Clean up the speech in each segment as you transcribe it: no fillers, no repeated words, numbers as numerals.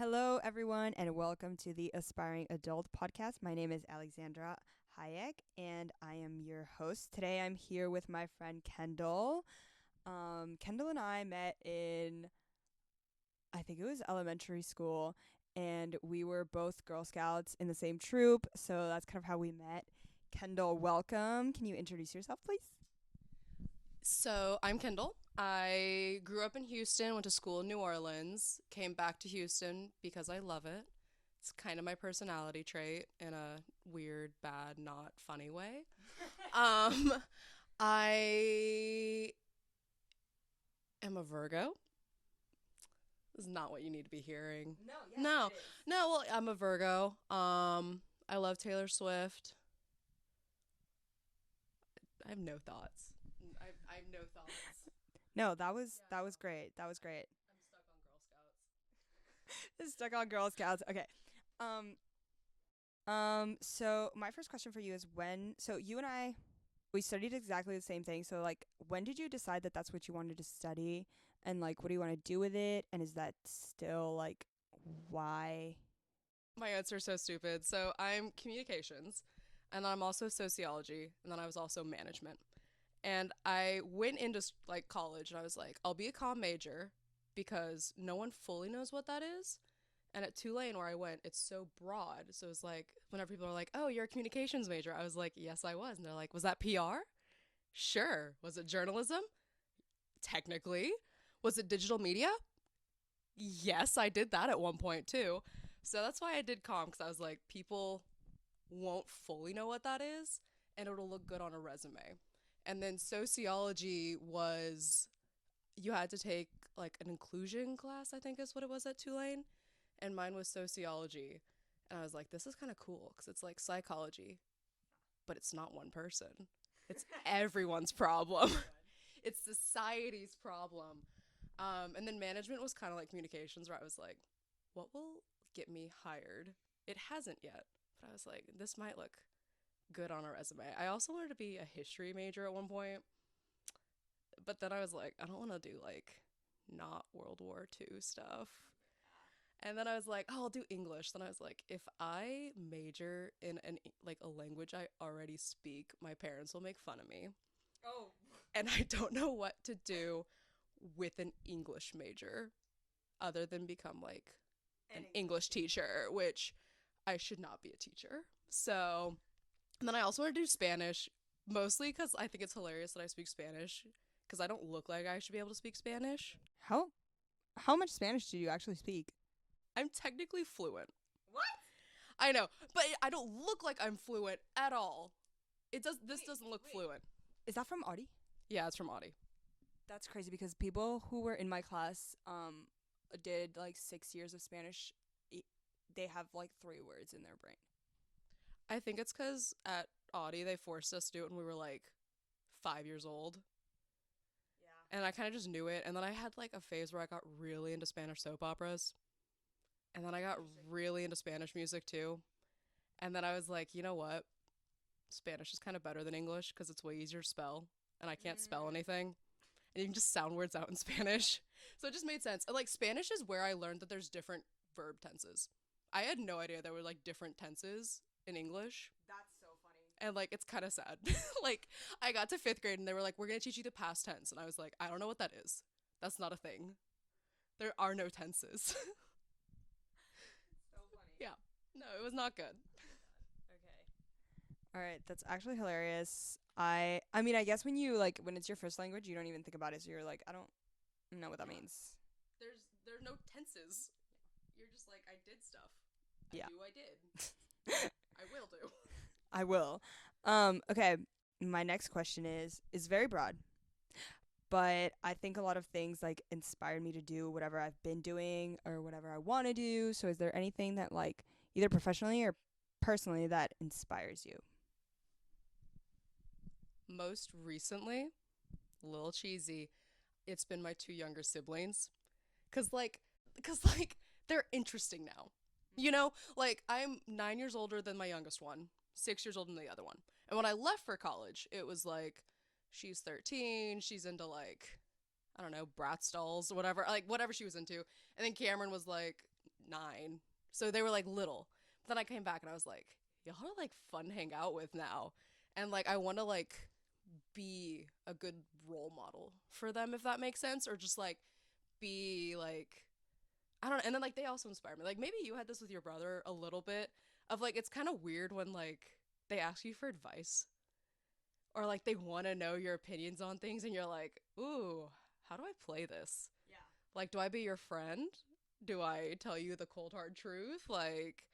Hello, everyone, and welcome to the Aspiring Adult Podcast. My name is Alexandra Hayek, and I am your host. Today, I'm here with my friend Kendall. Kendall and I met in, I think it was elementary school, and we were both Girl Scouts in the same troop, so that's kind of how we met. Kendall, welcome. Can you introduce yourself, please? So I'm Kendall. I grew up in Houston, went to school in New Orleans, came back to Houston because I love it. It's kind of my personality trait in a weird, bad, not funny way. Um, I am a Virgo. This is not what you need to be hearing. No, yes, No, it is. no. Well, I'm a Virgo. I love Taylor Swift. I have no thoughts. I have no thoughts. No, that was great. That was great. I'm stuck on Girl Scouts. Stuck on Girl Scouts. Okay. Um, so my first question for you is so you and I, we studied exactly the same thing. So like, when did you decide that that's what you wanted to study? And like, what do you want to do with it? And is that still like, why? My answer is so stupid. So I'm communications, and then I'm also sociology, and then I was also management. And I went into like college, and I was like, I'll be a comm major because no one fully knows what that is. And at Tulane, where I went, it's so broad. So it's like whenever people are like, "Oh, you're a communications major," I was like, "Yes, I was." And they're like, "Was that PR?" Sure. Was it journalism? Technically. Was it digital media? Yes, I did that at one point too. So that's why I did comm, because I was like, people won't fully know what that is, and it'll look good on a resume. And then sociology was, you had to take like an inclusion class, I think is what it was at Tulane, and mine was sociology. And I was like, this is kind of cool because it's like psychology, but it's not one person. It's everyone's problem. It's society's problem. And then management was kind of like communications, where I was like, what will get me hired? It hasn't yet, but I was like, this might look good on a resume. I also wanted to be a history major at one point, but then I was like, I don't want to do like not World War II stuff. And then I was like, oh, I'll do English. Then I was like, if I major in like a language I already speak, my parents will make fun of me. Oh, And I don't know what to do with an English major other than become like an an English English teacher, which I should not be a teacher. So, and then I also want to do Spanish, mostly because I think it's hilarious that I speak Spanish, because I don't look like I should be able to speak Spanish. How how much Spanish do you actually speak? I'm technically fluent. What? I know, but I don't look like I'm fluent at all. This doesn't look fluent. Is that from Audie? Yeah, it's from Audie. That's crazy because people who were in my class did like 6 years of Spanish. They have like three words in their brain. I think it's because at Audie they forced us to do it when we were like 5 years old. Yeah. And I kind of just knew it. And then I had like a phase where I got really into Spanish soap operas. And then I got really into Spanish music too. And then I was like, you know what? Spanish is kind of better than English because it's way easier to spell. And I can't spell anything. And you can just sound words out in Spanish. So it just made sense. And like Spanish is where I learned that there's different verb tenses. I had no idea there were like different tenses in English. That's so funny. And like it's kind of sad. Like I got to fifth grade and they were like, we're going to teach you the past tense. And I was like, I don't know what that is. That's not a thing. There are no tenses. So funny. Yeah. No, it was not good. Okay. All right, that's actually hilarious. I mean, I guess when you like when it's your first language, you don't even think about it. So you're like, I don't know what that Yeah. means. There's no tenses. You're just like, I did stuff. Yeah. I did. I will do. I will. Okay. My next question is very broad, but I think a lot of things like inspired me to do whatever I've been doing or whatever I want to do. So is there anything that like either professionally or personally that inspires you? Most recently, a little cheesy, it's been my two younger siblings. Cause like they're interesting now. You know, like I'm 9 years older than my youngest one, 6 years older than the other one. And when I left for college, it was like she's 13, she's into like I don't know, Bratz dolls, whatever, like whatever she was into. And then Cameron was like 9. So they were like little. But then I came back and I was like, y'all are like fun to hang out with now. And like I want to like be a good role model for them, if that makes sense, or just like be like, I don't know. And then like they also inspire me. Like maybe you had this with your brother a little bit of like it's kind of weird when like they ask you for advice or like they want to know your opinions on things and you're like, "Ooh, how do I play this?" Yeah. Like, do I be your friend? Do I tell you the cold hard truth? Like,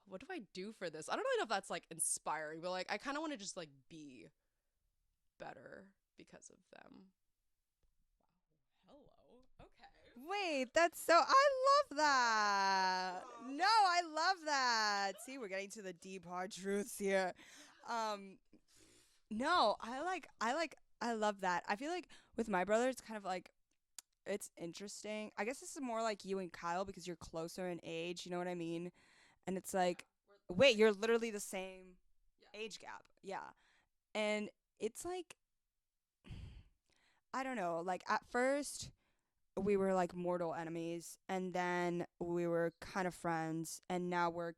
what do I do for this? I don't really know if that's like inspiring, but like I kind of want to just like be better because of them. Wow. Hello. Okay. Wait, that's so. I love that. No, I love that. See, we're getting to the deep, hard truths here. Um, no, I love that. I feel like with my brother, it's kind of like it's interesting. I guess this is more like you and Kyle because you're closer in age. You know what I mean? And it's like, wait, you're literally the same age gap. Yeah, and it's like I don't know. Like at first we were like mortal enemies and then we were kind of friends and now we're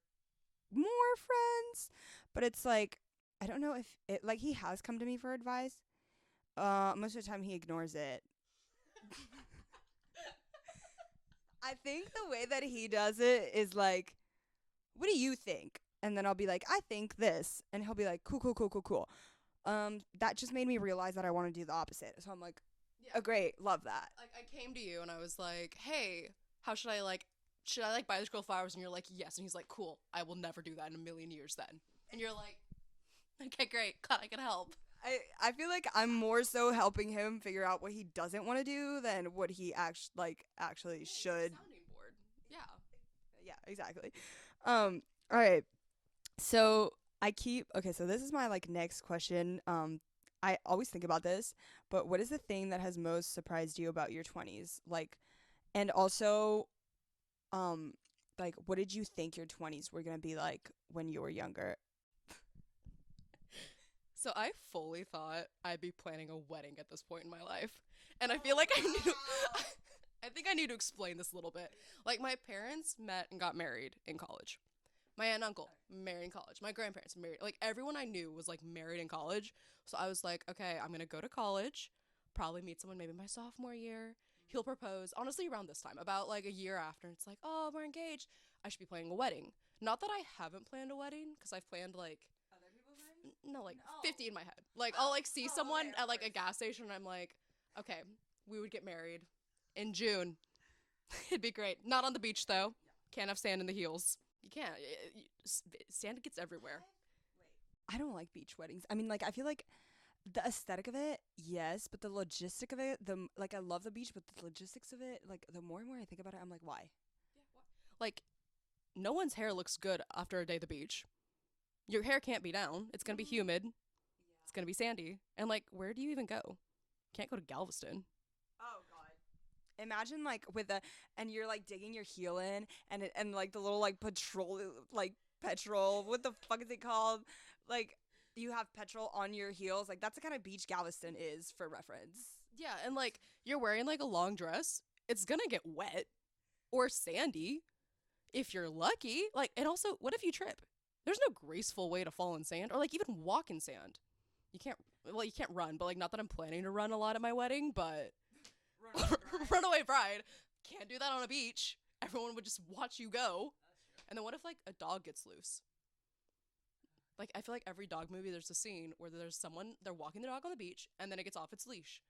more friends, but it's like I don't know if it like he has come to me for advice. Most of the time he ignores it. I think the way that he does it is like, what do you think? And then I'll be like, I think this, and he'll be like, cool, cool, cool, cool, cool. That just made me realize that I want to do the opposite. So I'm like, Yeah. oh great, love that. Like I came to you and I was like, "Hey, how should I like buy this girl flowers?" And you're like, "Yes." And he's like, "Cool. I will never do that in a million years then." And you're like, "Okay, great. Glad I can help." I feel like I'm more so helping him figure out what he doesn't want to do than what he actually should. Sounding board. Yeah. Yeah, exactly. All right. So I keep okay. So this is my like next question. I always think about this, but what is the thing that has most surprised you about your 20s? Like, and also, um, like, what did you think your 20s were gonna be like when you were younger? So I fully thought I'd be planning a wedding at this point in my life. And I feel like I need to I think I need to explain this a little bit. Like my parents met and got married in college. My aunt and uncle married in college. My grandparents married. Like everyone I knew was like married in college. So I was like, okay, I'm gonna go to college, probably meet someone maybe my sophomore year. He'll propose honestly around this time, about like a year after. It's like, oh, we're engaged. I should be planning a wedding. Not that I haven't planned a wedding, because I've planned like no, like 50 in my head. Like I'll like see someone at like a gas station and I'm like, okay, we would get married in June. It'd be great. Not on the beach though. Can't have sand in the heels. You can't. Sand gets everywhere. I don't like beach weddings. I mean, like, I feel like the aesthetic of it, yes, but the logistic of it, like, I love the beach, but the logistics of it, like, the more and more I think about it, I'm like, why? Like, no one's hair looks good after a day at the beach. Your hair can't be down. It's gonna be humid. It's gonna be sandy. And like, where do you even go? Can't go to Galveston. Oh God. Imagine like and you're like digging your heel in and like the little like petrol, what the fuck is it called? Like you have petrol on your heels. Like that's the kind of beach Galveston is for reference. Yeah, and like you're wearing like a long dress. It's gonna get wet or sandy if you're lucky. Like, and also, what if you trip? There's no graceful way to fall in sand or like even walk in sand. You can't. Well, you can't run, but like not that I'm planning to run a lot at my wedding, but runaway bride can't do that on a beach. Everyone would just watch you go. And then what if like a dog gets loose? Like I feel like every dog movie there's a scene where there's someone they're walking the dog on the beach and then it gets off its leash.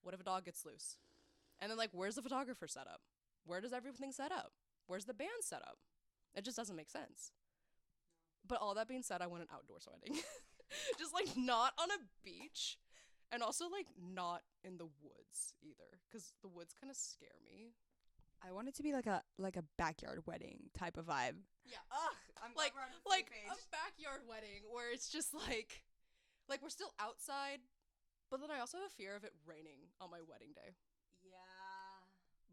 What if a dog gets loose? And then like where's the photographer set up? Where does everything set up? Where's the band set up? It just doesn't make sense. But all that being said, I want an outdoors wedding. Just like not on a beach and also like not in the woods either cuz the woods kind of scare me. I want it to be like a backyard wedding type of vibe. Yeah. Ugh, I'm like glad we're on the like same a page. backyard wedding where it's just like we're still outside, but then I also have a fear of it raining on my wedding day. Yeah.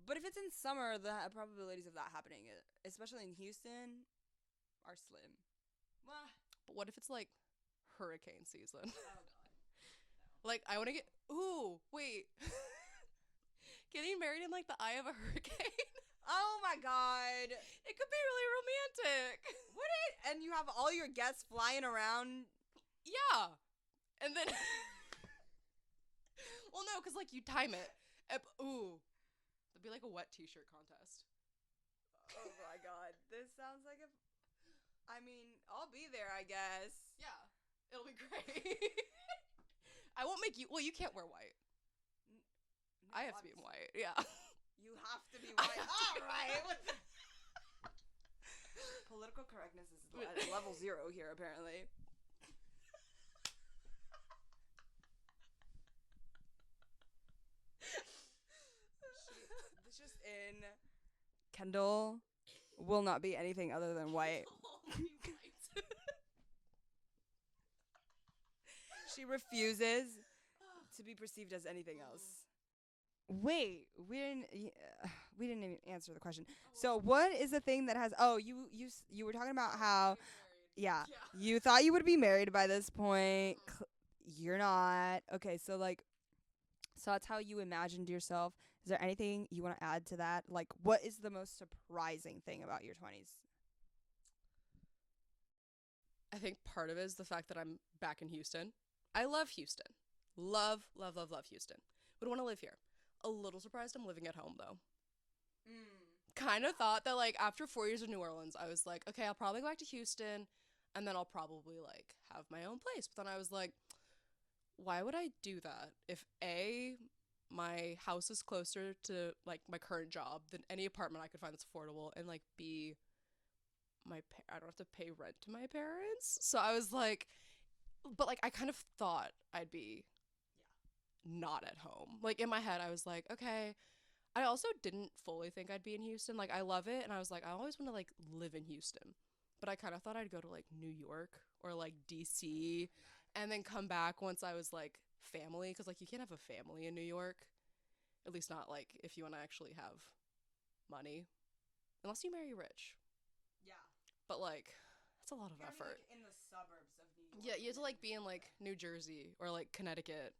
But if it's in summer, the probabilities of that happening, especially in Houston, are slim. But what if it's like hurricane season? Oh God. Like I want to get wait. Getting married in like the eye of a hurricane? Oh my god. It could be really romantic. Would it? And you have all your guests flying around. Yeah. And then well, no, because like you time it. Ooh. It'd be like a wet t-shirt contest. Oh my god. This sounds like I mean, I'll be there, I guess. Yeah. It'll be great. I won't make you. Well, you can't wear white. No, I have to be in white. Yeah. You have to be white. All right. Political correctness is level 0 here, apparently. This just in. Kendall will not be anything other than white. She refuses to be perceived as anything else. Wait, we didn't even answer the question. So, what is the thing that has? Oh, you were talking about how, yeah, you thought you would be married by this point. You're not. Okay, so that's how you imagined yourself. Is there anything you want to add to that? Like, what is the most surprising thing about your 20s? I think part of it is the fact that I'm back in Houston. I love Houston. Love, love, love, love Houston. Would want to live here. A little surprised I'm living at home, though. Kind of thought that, like, after 4 years in New Orleans, I was like, okay, I'll probably go back to Houston, and then I'll probably, like, have my own place. But then I was like, why would I do that if, A, my house is closer to, like, my current job than any apartment I could find that's affordable, and, like, B, I don't have to pay rent to my parents? So I was like, but, like, I kind of thought I'd be not at home. Like, in my head, I was like, okay. I also didn't fully think I'd be in Houston. Like, I love it, and I was like, I always want to, like, live in Houston. But I kind of thought I'd go to, like, New York or, like, DC and then come back once I was, like, family. Because, like, you can't have a family in New York. At least not, like, if you want to actually have money. Unless you marry rich. Yeah. But, like, that's a lot of effort. Like, in the suburbs of New York. Yeah, you have to, like, be in, like, New Jersey or, like, Connecticut.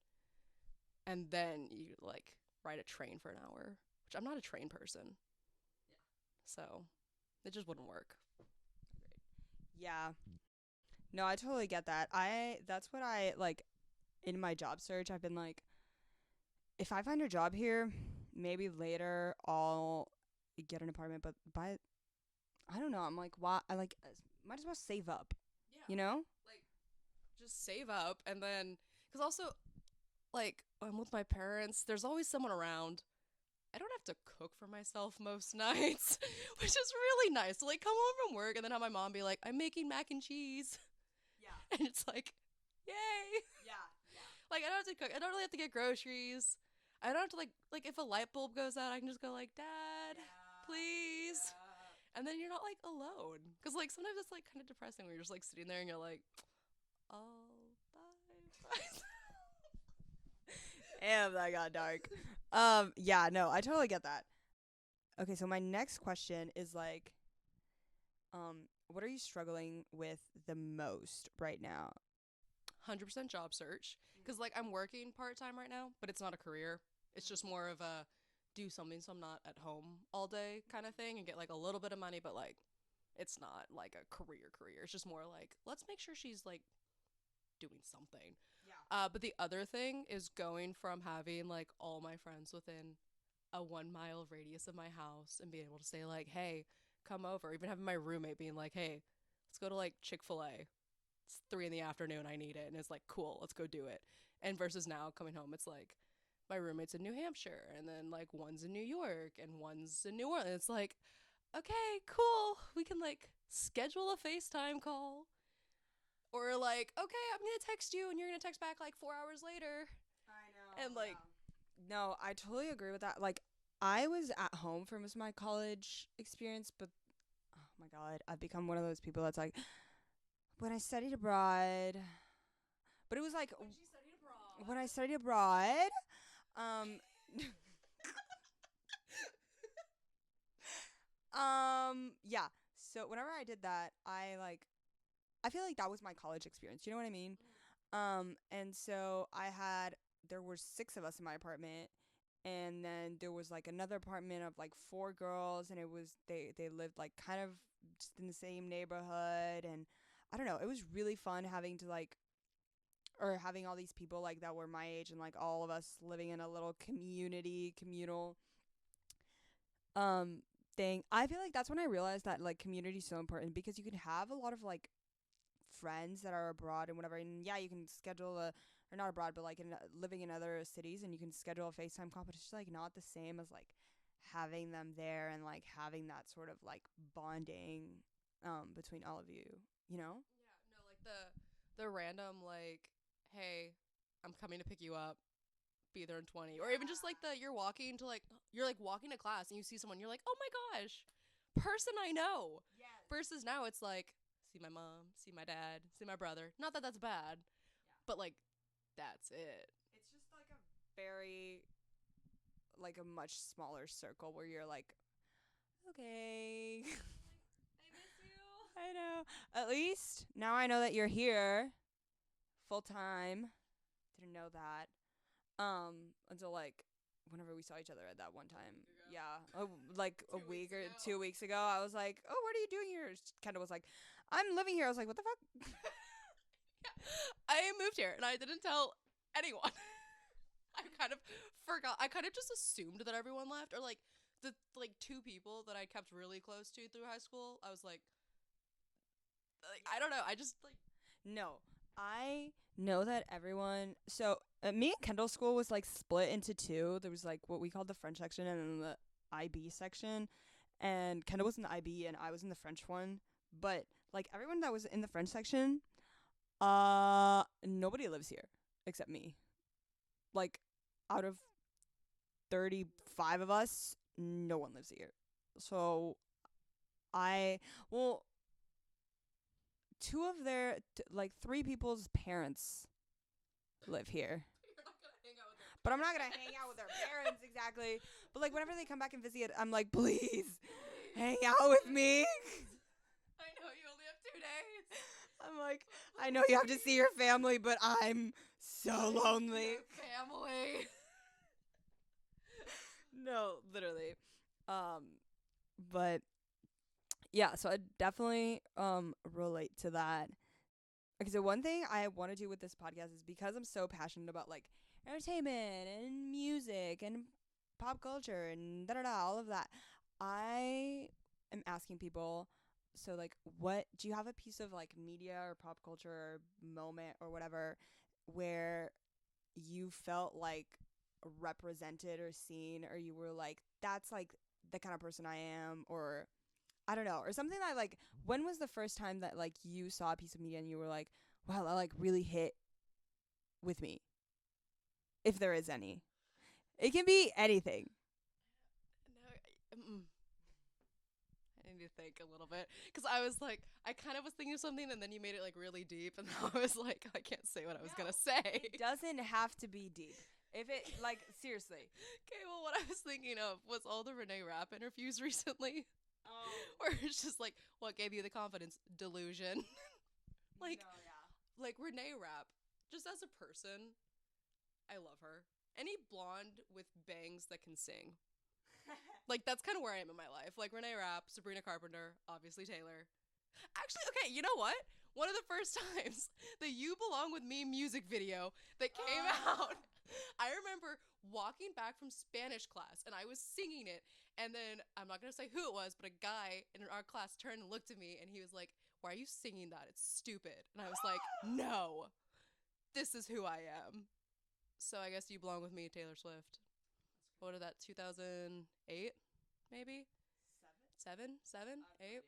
And then you, like, ride a train for an hour, which I'm not a train person. Yeah. So it just wouldn't work. Yeah. No, I totally get that. That's what I, like, in my job search, I've been like, if I find a job here, maybe later I'll get an apartment, but I don't know. I'm like, why? I, like, might as well save up. Yeah. You know? Like, just save up, and then, because also, like, I'm with my parents, there's always someone around. I don't have to cook for myself most nights, which is really nice. To, like, come home from work and then have my mom be like, I'm making mac and cheese. Yeah. And it's like, yay. Yeah. Like, I don't have to cook. I don't really have to get groceries. I don't have to, like if a light bulb goes out, I can just go, like, Dad, please. Yeah. And then you're not, like, alone. Because, like, sometimes it's, like, kind of depressing when you're just, like, sitting there and you're like, oh, bye. Damn, that got dark. Yeah, no, I totally get that. Okay, so my next question is, like, what are you struggling with the most right now? 100% job search. Because, like, I'm working part-time right now, but it's not a career. It's just more of a do something so I'm not at home all day kind of thing and get, like, a little bit of money, but, like, it's not, like, a career. It's just more like, let's make sure she's, like, doing something. Yeah. But the other thing is going from having, like, all my friends within a 1 mile radius of my house and being able to say, like, hey, come over. Even having my roommate being like, hey, let's go to, like, Chick-fil-A. It's 3 p.m, I need it. And it's like, cool, let's go do it. And versus now coming home, it's like my roommate's in New Hampshire and then, like, one's in New York and one's in New Orleans. It's like, okay, cool. We can, like, schedule a FaceTime call. Or, like, okay, I'm going to text you and you're going to text back, like, 4 hours later. I know. And, like, no, I totally agree with that. Like, I was at home for most of my college experience, but oh my God, I've become one of those people that's like, when I studied abroad, but it was like, when I studied abroad, yeah. So whenever I did that, I feel like that was my college experience. You know what I mean? And so there were 6 of us in my apartment, and then there was like another apartment of like 4 girls, and it was they lived like kind of just in the same neighborhood. And I don't know, it was really fun having to like, or having all these people like that were my age, and like all of us living in a little communal um thing. I feel like that's when I realized that like community is so important, because you can have a lot of like friends that are abroad and whatever, and yeah, you can schedule a, or not abroad, but like in living in other cities, and you can schedule a FaceTime call, but it's just like not the same as like having them there and like having that sort of like bonding between all of you, you know? Yeah, no, like the random like, hey, I'm coming to pick you up. Be there in 20, or even just like you're like walking to class and you see someone, you're like, oh my gosh, person I know. Yes. Versus now it's like, see my mom, see my dad, see my brother. Not that that's bad, but like, that's it. It's just like a very, like a much smaller circle where you're like, okay. I miss you. I know. At least now I know that you're here full time. Didn't know that. Until like whenever we saw each other at that one time. Yeah. Like a week or 2 weeks ago, I was like, "Oh, what are you doing here?" Kendall was like, "I'm living here." I was like, "What the fuck?" Yeah. I moved here and I didn't tell anyone. I kind of forgot. I kind of just assumed that everyone left, or like the like two people that I kept really close to through high school. I was like I don't know. I just like No. I know that everyone. So me and Kendall's school was like split into two. There was like what we called the French section and then the IB section. And Kendall was in the IB and I was in the French one. But like everyone that was in the French section, nobody lives here except me. Like out of 35 of us, no one lives here. So I, well, two of their, like three people's parents live here. you're not gonna hang out with them. But I'm not gonna hang out with their parents exactly. But like whenever they come back and visit, I'm like, please hang out with me. I know you only have 2 days. I'm like, I know you have to see your family, but I'm so lonely. Your family. No, literally. But yeah, so I definitely relate to that. Okay, so one thing I want to do with this podcast is, because I'm so passionate about like entertainment and music and pop culture and da da da, all of that. I am asking people, so like, what do you have a piece of like media or pop culture or moment or whatever where you felt like represented or seen, or you were like, that's like the kind of person I am, or I don't know, or something that like, when was the first time that like you saw a piece of media and you were like, wow, that like really hit with me, if there is any. It can be anything. No, I need to think a little bit, because I was like, I kind of was thinking of something, and then you made it like really deep, and I was like, I can't say what I was gonna say. It doesn't have to be deep. If it, like, seriously. Okay, well, what I was thinking of was all the Renee Rapp interviews recently, Oh. where it's just like, what gave you the confidence? Delusion. Like, No, yeah. like Renee Rapp, just as a person, I love her. Any blonde with bangs that can sing. Like, that's kind of where I am in my life. Like, Renee Rapp, Sabrina Carpenter, obviously Taylor. Actually, okay, you know what? One of the first times the You Belong With Me music video that came out, I remember walking back from Spanish class and I was singing it. And then, I'm not going to say who it was, but a guy in our class turned and looked at me and he was like, why are you singing that? It's stupid. And I was like, no, this is who I am. So I guess You Belong With Me, Taylor Swift. What was that, 2008, maybe? Seven, eight?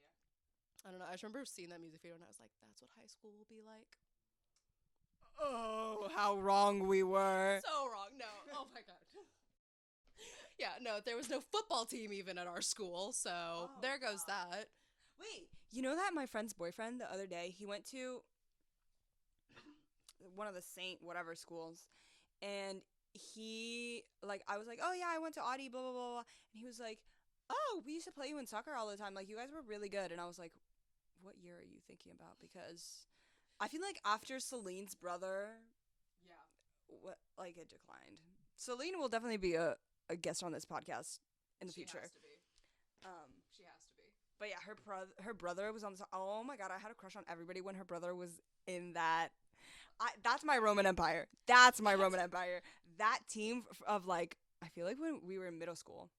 I don't know. I just remember seeing that music video and I was like, that's what high school will be like. Oh, how wrong we were. So wrong. No. Oh my God. Yeah, no, there was no football team even at our school. So there goes that. Wait, you know that my friend's boyfriend the other day, he went to one of the Saint whatever schools, and he, like, I was like, oh yeah, I went to Audi, blah blah blah blah, and he was like, oh, we used to play you in soccer all the time, like you guys were really good. And I was like, what year are you thinking about? Because I feel like after Celine's brother, Yeah. what, like, it declined. Celine will definitely be a a guest on this podcast in the She future. has to be. Um, She has to be. but yeah, her brother was on the. Oh my god, I had a crush on everybody when her brother was in that. That's my Roman Empire. That's my Roman Empire. That team of like, I feel like when we were in middle school.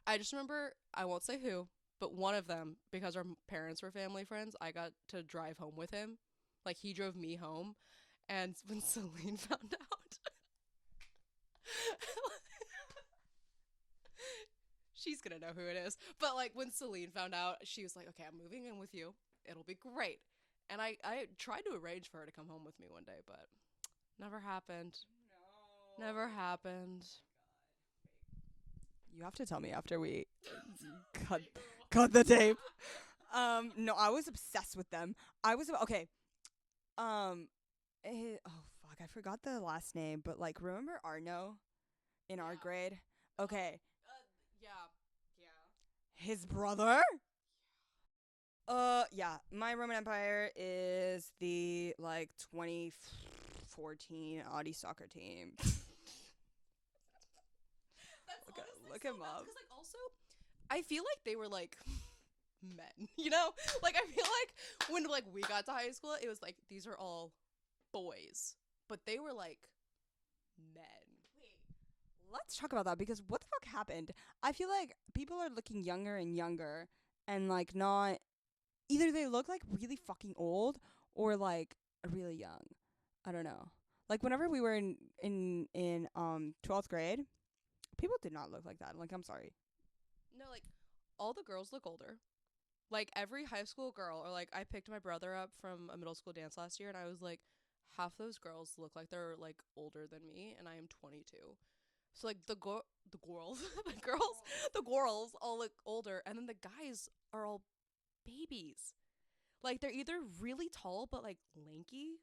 I just remember, I won't say who, but one of them, because our parents were family friends, I got to drive home with him. Like, he drove me home. And when Celine found out, she's gonna know who it is. But, like, when Celine found out, she was like, okay, I'm moving in with you. It'll be great. And I tried to arrange for her to come home with me one day, but never happened. No. Never happened. You have to tell me after we cut the tape. No, I was obsessed with them. I was okay. Oh fuck, I forgot the last name, but like, remember Arno in our grade? Okay, Yeah. Yeah. his brother. Yeah, my Roman Empire is the like 2014 Audi soccer team. Look him up. Because, like, also, I feel like they were, like, men, you know? Like, I feel like when, like, we got to high school, it was like, these are all boys. But they were, like, men. Wait, let's talk about that because what the fuck happened? I feel like people are looking younger and younger and, like, not. Either they look, like, really fucking old or, like, really young. I don't know. Like, whenever we were in 12th grade, people did not look like that. Like, I'm sorry. No, like, all the girls look older. Like, every high school girl, or, like, I picked my brother up from a middle school dance last year, and I was like, half those girls look like they're, like, older than me, and I am 22. So, like, the girls, the girls all look older, and then the guys are all babies. Like, they're either really tall but, like, lanky,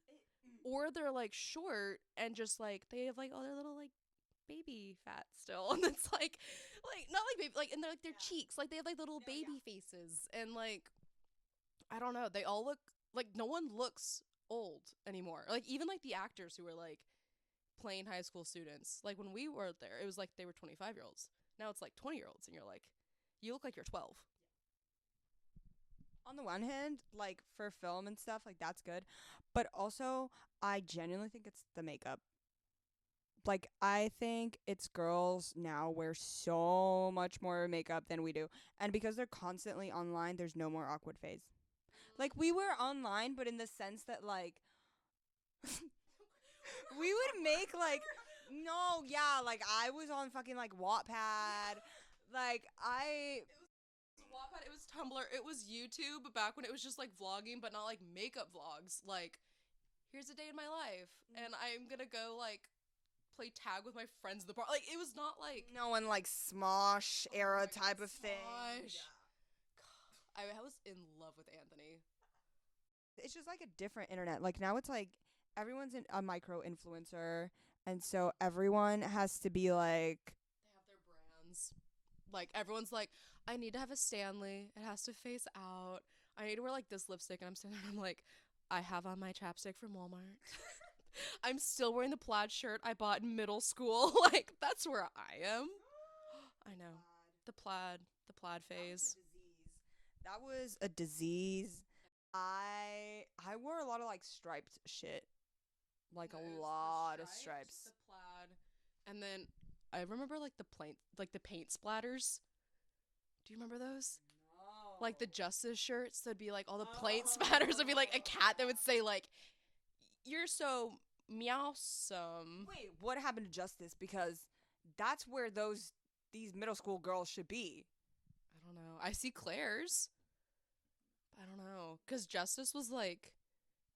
or they're, like, short and just, like, they have, like, all their little, like, baby fat still. And it's, like, not, like, baby, like, and they're, like, their cheeks. Like, they have, like, little baby faces. And, like, I don't know. They all look, like, no one looks old anymore. Like, even, like, the actors who were, like, playing high school students. Like, when we were there, it was, like, they were 25-year-olds. Now it's, like, 20-year-olds. And you're, like, you look like you're 12. On the one hand, like, for film and stuff, like, that's good. But also, I genuinely think it's the makeup. Like, I think it's girls now wear so much more makeup than we do. And because they're constantly online, there's no more awkward phase. Like, we were online, but in the sense that, like, we would make, like, no, yeah, like, I was on fucking, like, Wattpad. Like, Wattpad, it was Tumblr, it was YouTube back when it was just like vlogging, but not like makeup vlogs. Like, here's a day in my life, and I'm gonna go like play tag with my friends at the bar. Like, it was not like no one, like, Smosh era type of thing. Smosh. God, I was in love with Anthony. It's just like a different internet. Like, now it's like everyone's a micro influencer, and so everyone has to be like, They have their brands. Like, everyone's like, I need to have a Stanley. It has to face out. I need to wear like this lipstick. And I'm standing there, I'm like, I have on my chapstick from Walmart. I'm still wearing the plaid shirt I bought in middle school. Like, that's where I am. I know. The plaid phase. That was a disease. I wore a lot of like striped shit. Like a lot of stripes. The plaid. And then I remember like the paint splatters. Do you remember those? No. Like the Justice shirts, there'd be like all the paint splatters. There'd be like a cat that would say like, "You're so meowsome." Wait, what happened to Justice? Because that's where these middle school girls should be. I don't know. I see Claire's. I don't know. Because Justice was like,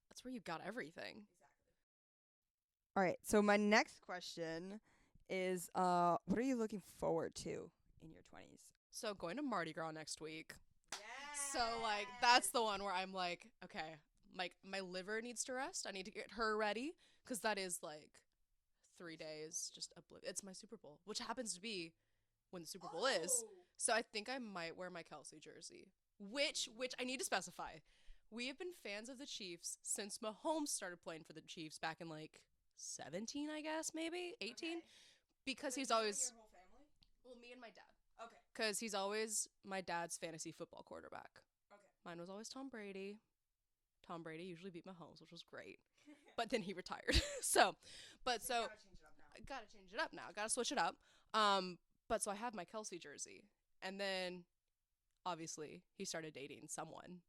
that's where you got everything. Exactly. All right, so my next question is, what are you looking forward to in your 20s? So going to Mardi Gras next week. Yes! So like that's the one where I'm like, okay, like my liver needs to rest. I need to get her ready because that is like 3 days. Just it's my Super Bowl, which happens to be when the Super Bowl is. So I think I might wear my Kelsey jersey, which I need to specify. We have been fans of the Chiefs since Mahomes started playing for the Chiefs back in like 17, I guess, maybe 18, because he's always. Well, me and my dad. Okay. Because he's always my dad's fantasy football quarterback. Okay. Mine was always Tom Brady. Tom Brady usually beat Mahomes, which was great. But then he retired. so Gotta change it up now. I gotta change it up now. Gotta switch it up. But so I have my Kelsey jersey. And then, obviously, he started dating someone.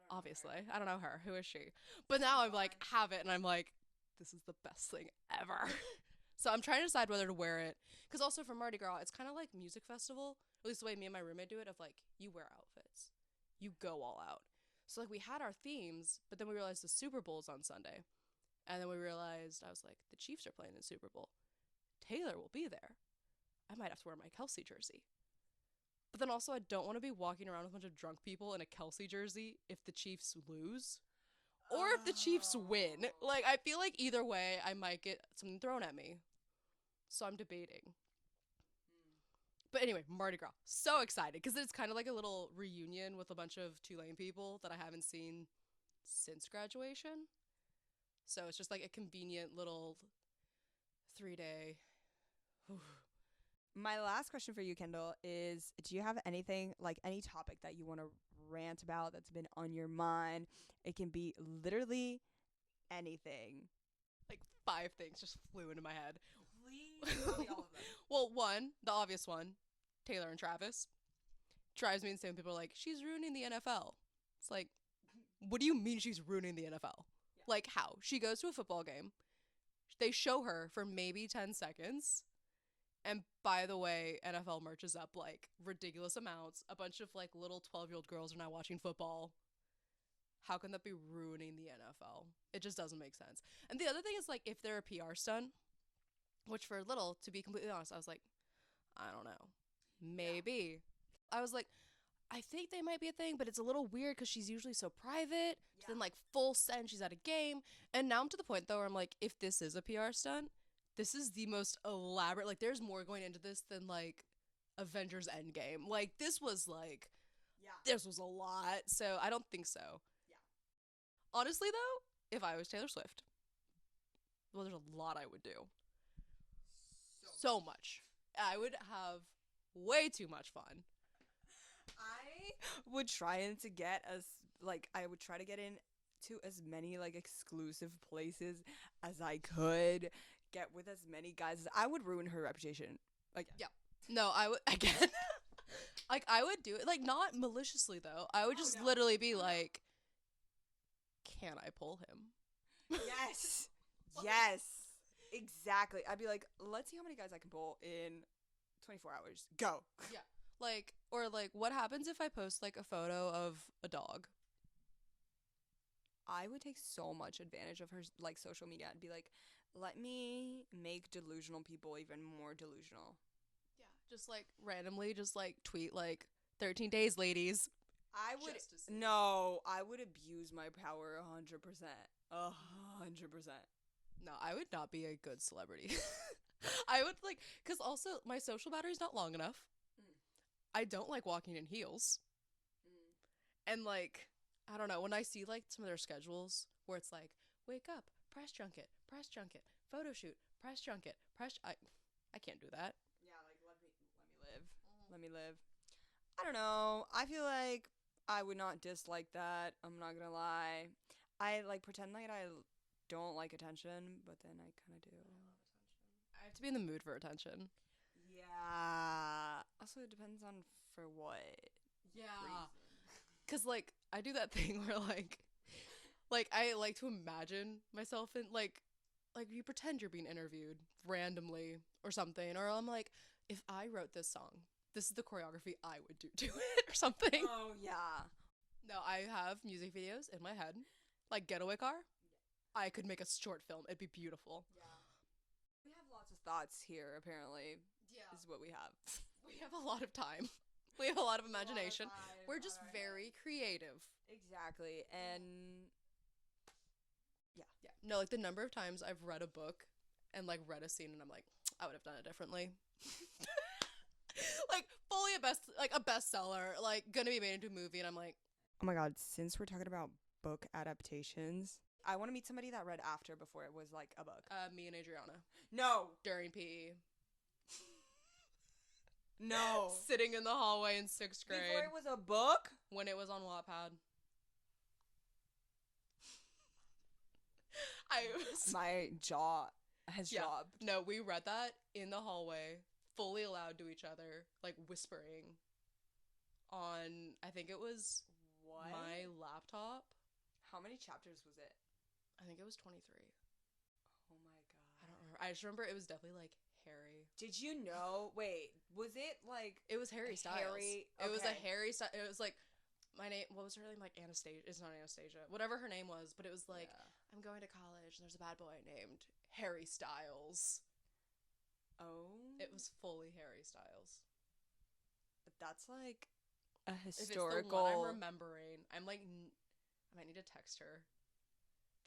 Obviously. I don't know her. Who is she? But now I'm like, have it. And I'm like, this is the best thing ever. So I'm trying to decide whether to wear it. Because also for Mardi Gras, it's kind of like music festival. At least the way me and my roommate do it, of like, you wear outfits. You go all out. So like we had our themes, but then we realized the Super Bowl's on Sunday. And then we realized, I was like, the Chiefs are playing in the Super Bowl. Taylor will be there. I might have to wear my Kelsey jersey. But then also I don't want to be walking around with a bunch of drunk people in a Kelsey jersey if the Chiefs lose. Or if the Chiefs win. Like, I feel like either way, I might get something thrown at me. So I'm debating. But anyway, Mardi Gras. So excited. Because it's kind of like a little reunion with a bunch of Tulane people that I haven't seen since graduation. So it's just like a convenient little 3-day. My last question for you, Kendall, is do you have anything, like any topic that you want to rant about that's been on your mind? It can be literally anything. Like 5 things just flew into my head. Please tell me all of them. Well, one, the obvious one, Taylor and Travis. Drives me insane. People are like, she's ruining the NFL. It's like, what do you mean she's ruining the NFL? Yeah. Like, how? She goes to a football game. They show her for maybe 10 seconds. And by the way, NFL merch is up like ridiculous amounts. A bunch of like little 12-year-old girls are now watching football. How can that be ruining the NFL? It just doesn't make sense. And the other thing is like if they're a PR stunt, which for little, to be completely honest, I was like, I don't know. Maybe. Yeah. I was like, I think they might be a thing, but it's a little weird because she's usually so private. Yeah. Then like full send, she's at a game. And now I'm to the point though where I'm like, if this is a PR stunt, this is the most elaborate, like there's more going into this than like Avengers Endgame. Like this was like, this was a lot. So I don't think so. Yeah. Honestly though, if I was Taylor Swift, well, there's a lot I would do. So much. I would have way too much fun. I would try to get I would try to get into as many like exclusive places as I could. Get with as many guys. I would ruin her reputation. Like, yeah. No, I would, again, like, I would do it, like, not maliciously, though. I would just literally be like, can I pull him? Yes. Yes. Exactly. I'd be like, let's see how many guys I can pull in 24 hours. Go. Yeah. Like, or, like, what happens if I post, like, a photo of a dog? I would take so much advantage of her, like, social media and be like, let me make delusional people even more delusional. Yeah. Just, like, randomly just, like, tweet, like, 13 days, ladies. I would, I would abuse my power 100%. 100%. No, I would not be a good celebrity. I would, like, because also my social battery's not long enough. I don't like walking in heels. And, like, I don't know, when I see, like, some of their schedules where it's like, wake up, press junket, photo shoot, press junket, I can't do that. Yeah, like, let me live. Let me live. I don't know. I feel like I would not dislike that. I'm not gonna lie. I, like, pretend like I don't like attention, but then I kind of do. I have to be in the mood for attention. Yeah. Also, it depends on for what. Yeah. Because, like, I do that thing where, like, I like to imagine myself in, like, you pretend you're being interviewed randomly or something. Or I'm like, if I wrote this song, this is the choreography I would do to it or something. Oh, yeah. No, I have music videos in my head. Like, Getaway Car. Yeah. I could make a short film. It'd be beautiful. Yeah. We have lots of thoughts here, apparently. Yeah. Is what we have. We have a lot of time. We have a lot of imagination. We're just very creative. Exactly. And yeah. No, like the number of times I've read a book and like read a scene and I'm like, I would have done it differently. Like fully a bestseller, like gonna be made into a movie, and I'm like, oh my god, since we're talking about book adaptations, I want to meet somebody that read after before it was like a book. Me and Adriana. No. During PE. No. Sitting in the hallway in 6th grade. Before it was a book? When it was on Wattpad. My jaw has dropped. No, we read that in the hallway, fully aloud to each other, like whispering on, I think it was my laptop. How many chapters was it? I think it was 23. Oh my god. I don't remember. I just remember it was definitely like Harry. Did you know? Wait, was it like It was Harry Styles. Harry? It was a Okay. Harry Styles. It was like my name. What was her name? Like Anastasia. It's not Anastasia. Whatever her name was. But it was like I'm going to college and there's a bad boy named Harry Styles. Oh. It was fully Harry Styles. That's like a If historical. it's the one I'm remembering, I'm like, I might need to text her,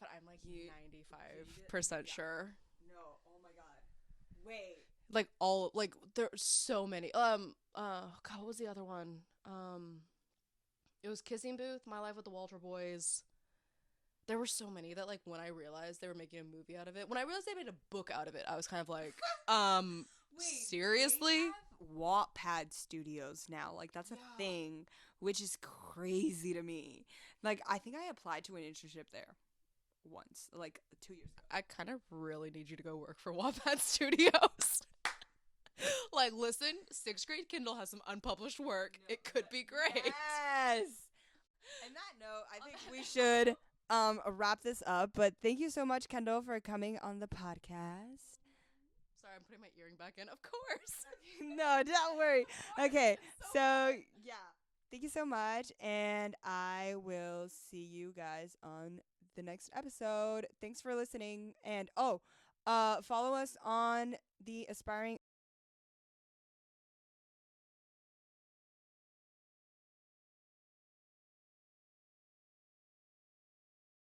but I'm like 95% sure. No. Oh my god. Wait. Like all, like there's so many. God, what was the other one? It was Kissing Booth, My Life with the Walter Boys. There were so many that like when I realized they were making a movie out of it, when I realized they made a book out of it, I was kind of like, Wait, seriously? they have Wattpad studios now. Like that's a thing, which is crazy to me. Like I think I applied to an internship there once, like 2 years ago. I kind of really need you to go work for Wattpad Studios. Like, listen, 6th grade Kendall has some unpublished work. It could be great. Yes. On that note, I think we should wrap this up. But thank you so much, Kendall, for coming on the podcast. Sorry, I'm putting my earring back in. Of course. No, don't worry. Okay, so yeah, thank you so much, and I will see you guys on the next episode. Thanks for listening, and follow us on the Aspiring